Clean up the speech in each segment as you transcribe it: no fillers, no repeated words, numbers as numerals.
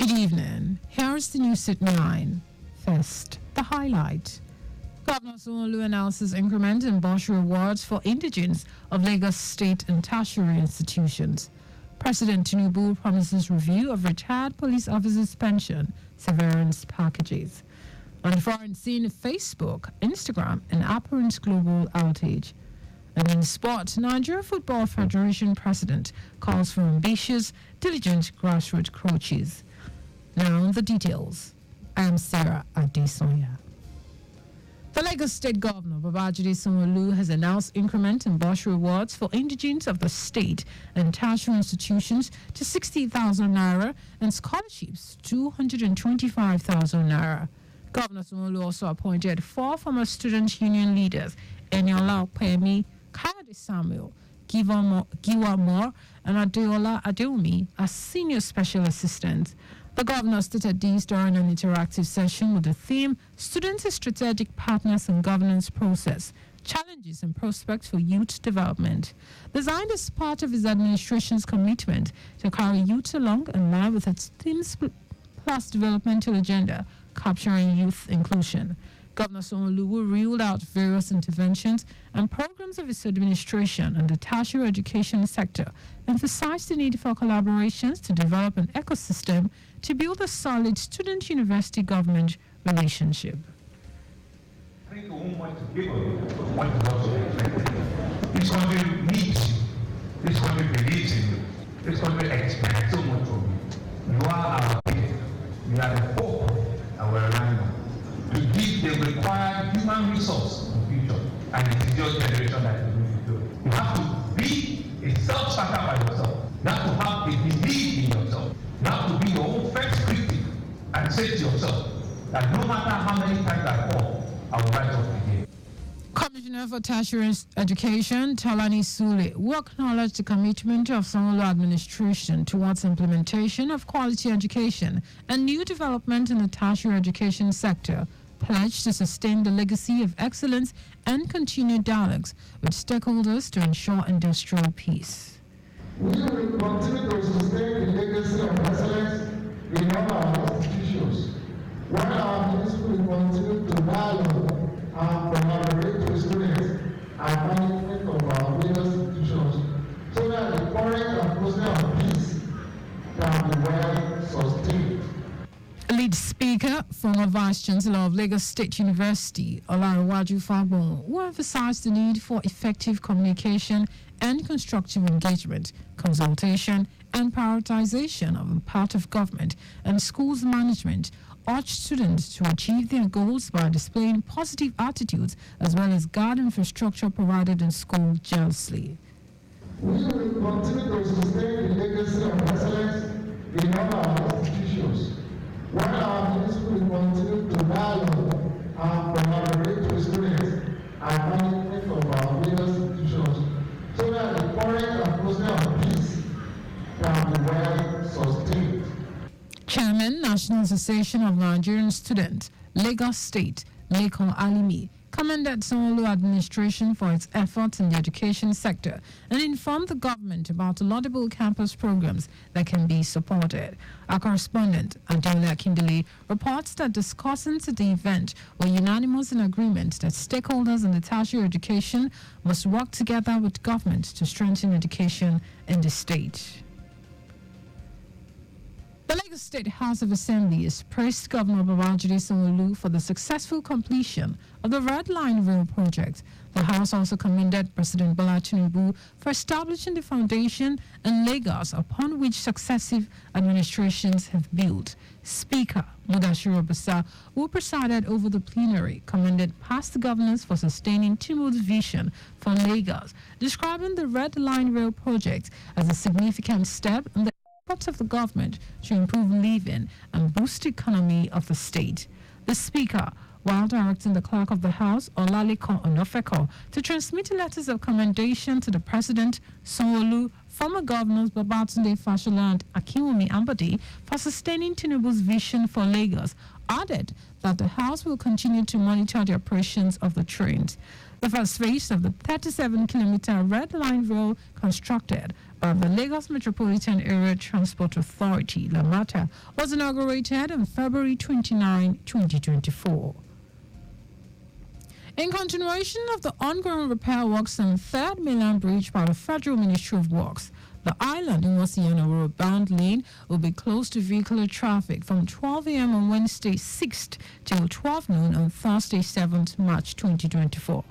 Good evening. Here is the news at 9. First, the highlight. Governor Sanwo-Olu announces increment in bursary awards for indigents of Lagos State and tertiary institutions. President Tinubu promises review of retired police officers' pension severance packages. On the foreign scene, Facebook, Instagram, and apparent global outage. And in sport, Nigeria Football Federation president calls for ambitious, diligent grassroots coaches. Now the details. I am Sarah Adesanya. The Lagos State Governor, Babajide Sanwo-Olu, has announced increment in bursary awards for indigents of the state and tertiary institutions to 60,000 naira and scholarships 225,000 naira. Governor Sanwo-Olu also appointed 4 former student union leaders, Eniola Opemi, Kayode Samuel, Giwa Moore, and Adeola Adeomi, as senior special assistants. The governor stated these during an interactive session with the theme Students as Strategic Partners in Governance Process, Challenges and Prospects for Youth Development, designed as part of his administration's commitment to carry youth along in line with its Themes Plus developmental agenda, capturing youth inclusion. Governor Sanwo-Olu ruled out various interventions and programs of his administration in the tertiary education sector, emphasized the need for collaborations to develop an ecosystem to build a solid student-university government relationship. I think we want to give what is also expected. This country needs you. This country believes in you. This country expects so much from you. You are our people. You are the hope and we're relying on. To give the required human resource in the future, and it is your generation that is going to do it. You have to be a self-starter by yourself. You have to have a belief in yourself. You have to be your own first critic and say to yourself that no matter how many times I fall, I will rise up again. Commissioner for Tertiary Education, Tolani Sule, will acknowledge the commitment of Sanwo-Olu administration towards implementation of quality education and new development in the tertiary education sector, pledged to sustain the legacy of excellence and continue dialogues with stakeholders to ensure industrial peace. We will continue to sustain the legacy of excellence in all our institutions, while our ministry will continue to dialogue and collaborate with students and management of our various institutions so that the current atmosphere of peace can be well sustained. Lead speaker, former Vice Chancellor of Lagos State University, Olarewaju Fagbon, who emphasized the need for effective communication and constructive engagement, consultation, and prioritization on the part of government and schools management, urged students to achieve their goals by displaying positive attitudes as well as guard infrastructure provided in school jealously. We will continue to sustain the legacy of excellence in all our institutions, while our ministry will continue to dialogue and collaborate with students and management of our various institutions so that the current atmosphere of peace can be well sustained. Chairman, National Association of Nigerian Students, Lagos State, Lekon Alimi, commended Sanwo-Olu administration for its efforts in the education sector and informed the government about the laudable campus programs that can be supported. Our correspondent, Adeola Akindele, reports that discussants at the event were unanimous in agreement that stakeholders in the tertiary education must work together with government to strengthen education in the state. The Lagos State House of Assembly has praised Governor Babajide Sanwo-Olu for the successful completion of the Red Line Rail project. The House also commended President Bola Tinubu for establishing the foundation in Lagos upon which successive administrations have built. Speaker Mudashiru Obasa, who presided over the plenary, commended past governors for sustaining Tinubu's vision for Lagos, describing the Red Line Rail project as a significant step in the efforts of the government to improve living and boost the economy of the state. The Speaker, while directing the Clerk of the House, Olaleko Onofeko, to transmit letters of commendation to the President, Sanwo-Olu, former governors Babatunde Fashola and Akinwumi Ambode for sustaining Tinubu's vision for Lagos, added that the House will continue to monitor the operations of the trains. The first phase of the 37-kilometer Red Line Rail constructed by the Lagos Metropolitan Area Transport Authority, LAMATA, was inaugurated on February 29, 2024. In continuation of the ongoing repair works on 3rd Mainland Bridge by the Federal Ministry of Works, the island in Wasiana Road bound lane will be closed to vehicular traffic from 12 a.m. on Wednesday 6th till 12 noon on Thursday 7th March 2024.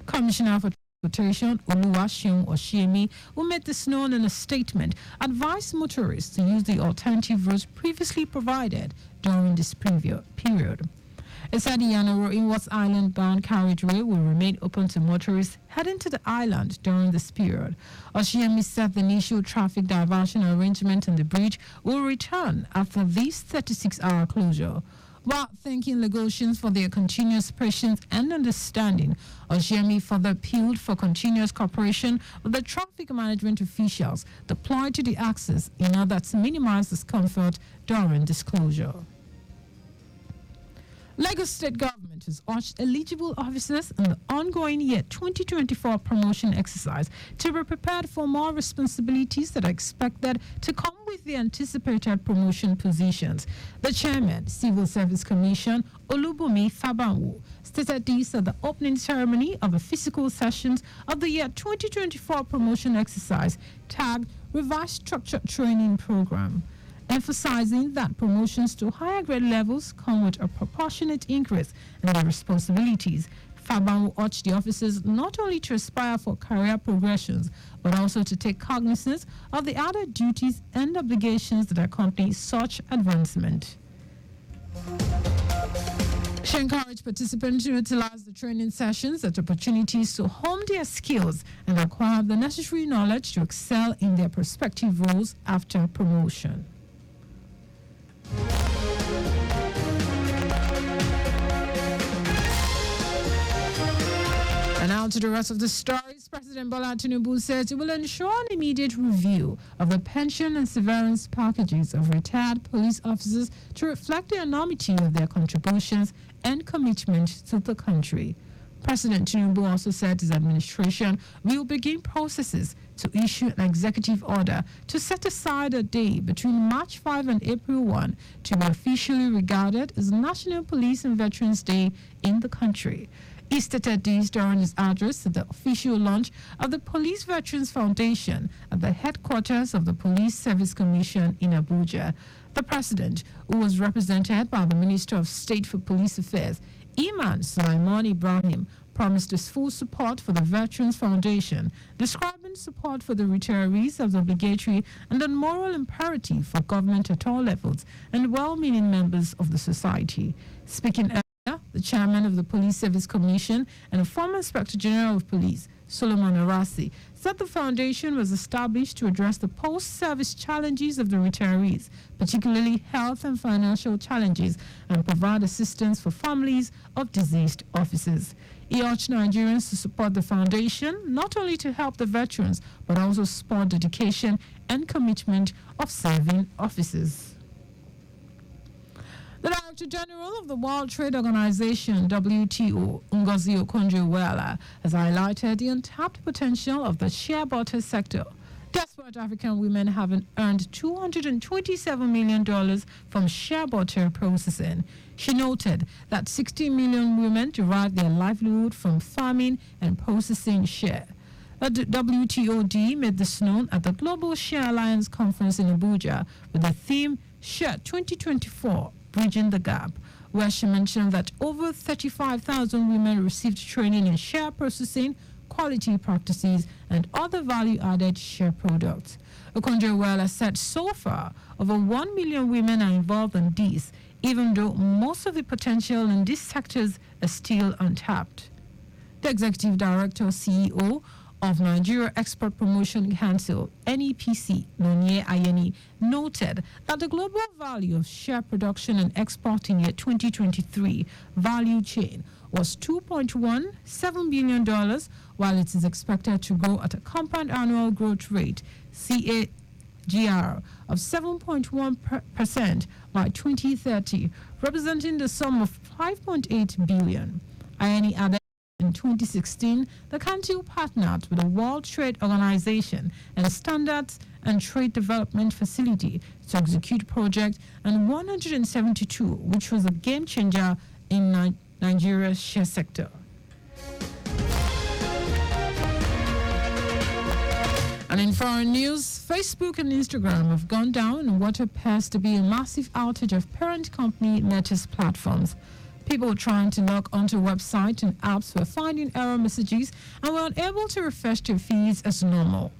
Commissioner for Transportation Oluwaseun Oshiemi, who made this known in a statement, advised motorists to use the alternative routes previously provided during this period. It said the Yanaro Inwards Island bound carriageway will remain open to motorists heading to the island during this period. Oshiemi said the initial traffic diversion arrangement on the bridge will return after this 36-hour closure. While thanking Lagosians for their continuous patience and understanding, Oshiemi further appealed for continuous cooperation with the traffic management officials deployed to the axis in order to minimize discomfort during this closure. Lagos State Government has urged eligible officers in the ongoing year 2024 promotion exercise to be prepared for more responsibilities that are expected to come with the anticipated promotion positions. The chairman, Civil Service Commission, Olubunmi Fabanwo, stated this at the opening ceremony of the physical sessions of the year 2024 promotion exercise tagged Revised Structured Training Program, emphasizing that promotions to higher grade levels come with a proportionate increase in their responsibilities. Fabanwo urged the officers not only to aspire for career progressions, but also to take cognizance of the other duties and obligations that accompany such advancement. She encouraged participants to utilize the training sessions as opportunities to hone their skills and acquire the necessary knowledge to excel in their prospective roles after promotion. And now to the rest of the stories. President Bola Tinubu says it will ensure an immediate review of the pension and severance packages of retired police officers to reflect the enormity of their contributions and commitment to the country. President Tinubu also said his administration will begin processes to issue an executive order to set aside a day between March 5 and April 1 to be officially regarded as National Police and Veterans Day in the country. He stated this during his address at the official launch of the Police Veterans Foundation at the headquarters of the Police Service Commission in Abuja. The president, who was represented by the Minister of State for Police Affairs, Iman Sulaiman Ibrahim, promised his full support for the Veterans Foundation, describing support for the retirees as obligatory and a moral imperative for government at all levels and well-meaning members of the society. Speaking earlier, the chairman of the Police Service Commission and a former Inspector General of Police, Solomon Arasi, said the foundation was established to address the post-service challenges of the retirees, particularly health and financial challenges, and provide assistance for families of deceased officers. He urged Nigerians to support the foundation, not only to help the veterans, but also support dedication and commitment of serving officers. The Director General of the World Trade Organization, WTO, Ngozi Okonjo-Iweala, has highlighted the untapped potential of the shea butter sector. Desperate African women have earned $227 million from shea butter processing. She noted that 60 million women derive their livelihood from farming and processing shea. The WTOD made this known at the Global Shea Alliance Conference in Abuja with the theme Shea 2024, Bridging the Gap, where she mentioned that over 35,000 women received training in shea processing, quality practices, and other value-added shea products. Okonjo-Iweala said so far, over 1 million women are involved in this, even though most of the potential in these sectors is still untapped. The Executive Director, CEO of Nigeria Export Promotion Council, NEPC, Nonye Ayeni, noted that the global value of shea production and export in year 2023 value chain was $2.17 billion, while it is expected to grow at a compound annual growth rate, CAGR, of 7.1% by 2030, representing the sum of $5.8 billion. Ayeni added in in 2016, the country partnered with the World Trade Organization and Standards and Trade Development Facility to execute project and 172, which was a game changer in Nigeria's share sector. And in foreign news, Facebook and Instagram have gone down in what appears to be a massive outage of parent company Meta's platforms. People trying to log onto websites and apps were finding error messages and were unable to refresh their feeds as normal.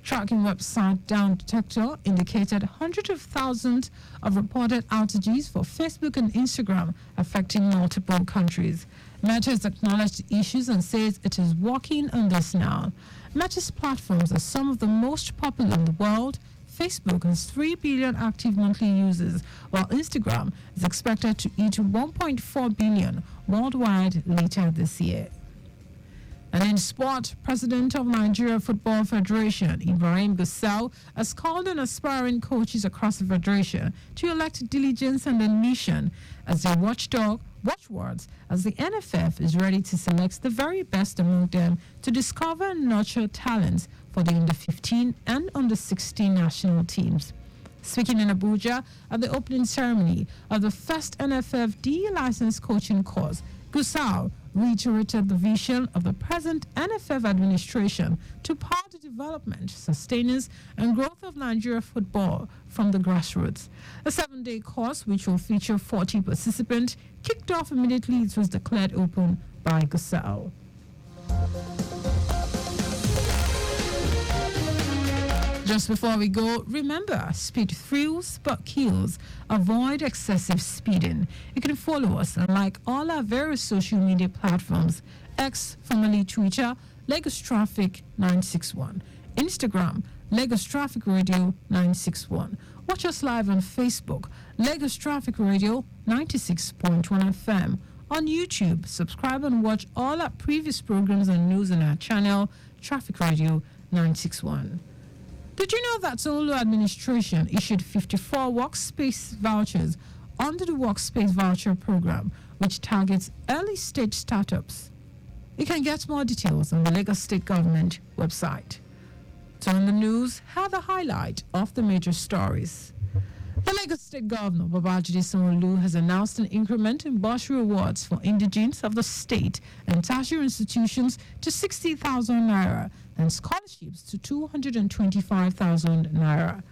Tracking website Down Detector indicated hundreds of thousands of reported outages for Facebook and Instagram affecting multiple countries. Meta has acknowledged the issues and says it is working on this now. Meta's platforms are some of the most popular in the world. Facebook has 3 billion active monthly users, while Instagram is expected to hit 1.4 billion worldwide later this year. And in sport, President of Nigeria Football Federation, Ibrahim Gusau, has called on aspiring coaches across the federation to elect diligence and admission as their watchwords as the NFF is ready to select the very best among them to discover and nurture talents for the under-15 and under-16 national teams. Speaking in Abuja at the opening ceremony of the first NFF D-licensed coaching course, Gusau reiterated the vision of the present NFF administration to power the development, sustenance, and growth of Nigeria football from the grassroots. A 7-day course, which will feature 40 participants, kicked off immediately it was declared open by Gusau. Just before we go, remember, speed thrills but kills. Avoid excessive speeding. You can follow us and like all our various social media platforms. X, formerly Twitter, Lagos Traffic 961. Instagram, Lagos Traffic Radio 961. Watch us live on Facebook, Lagos Traffic Radio 96.1 FM. On YouTube, subscribe and watch all our previous programs and news on our channel, Traffic Radio 961. Did you know that Solo administration issued 54 workspace vouchers under the Workspace Voucher Program, which targets early-stage startups? You can get more details on the Lagos State Government website. So on the news, here are the highlight of the major stories. The Lagos State Governor, Babajide Sanwo-Olu, has announced an increment in bursary awards for indigents of the state and tertiary institutions to 60,000 naira and scholarships to 225,000 naira.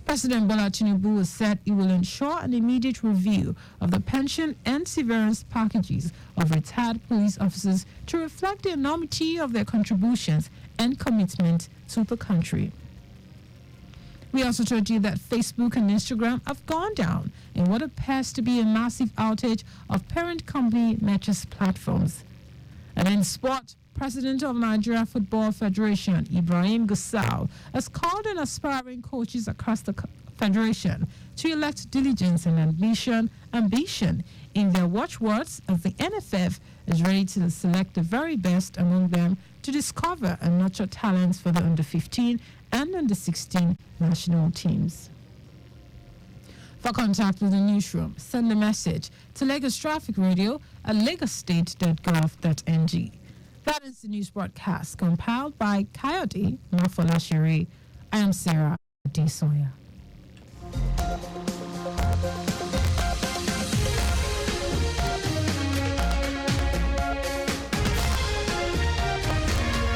President Bola Tinubu has said he will ensure an immediate review of the pension and severance packages of retired police officers to reflect the enormity of their contributions and commitment to the country. We also told you that Facebook and Instagram have gone down in what appears to be a massive outage of parent company Meta's platforms. And in sport, President of Nigeria Football Federation, Ibrahim Gusau, has called on aspiring coaches across the federation to elect diligence and ambition in their watchwords as the NFF is ready to select the very best among them to discover and nurture talents for the under-15 and under-16 national teams. For contact with the newsroom, send a message to Lagos Traffic Radio at lagosstate.gov.ng. That is the news broadcast compiled by Coyote Mafolashiri. I am Sarah Adesanya.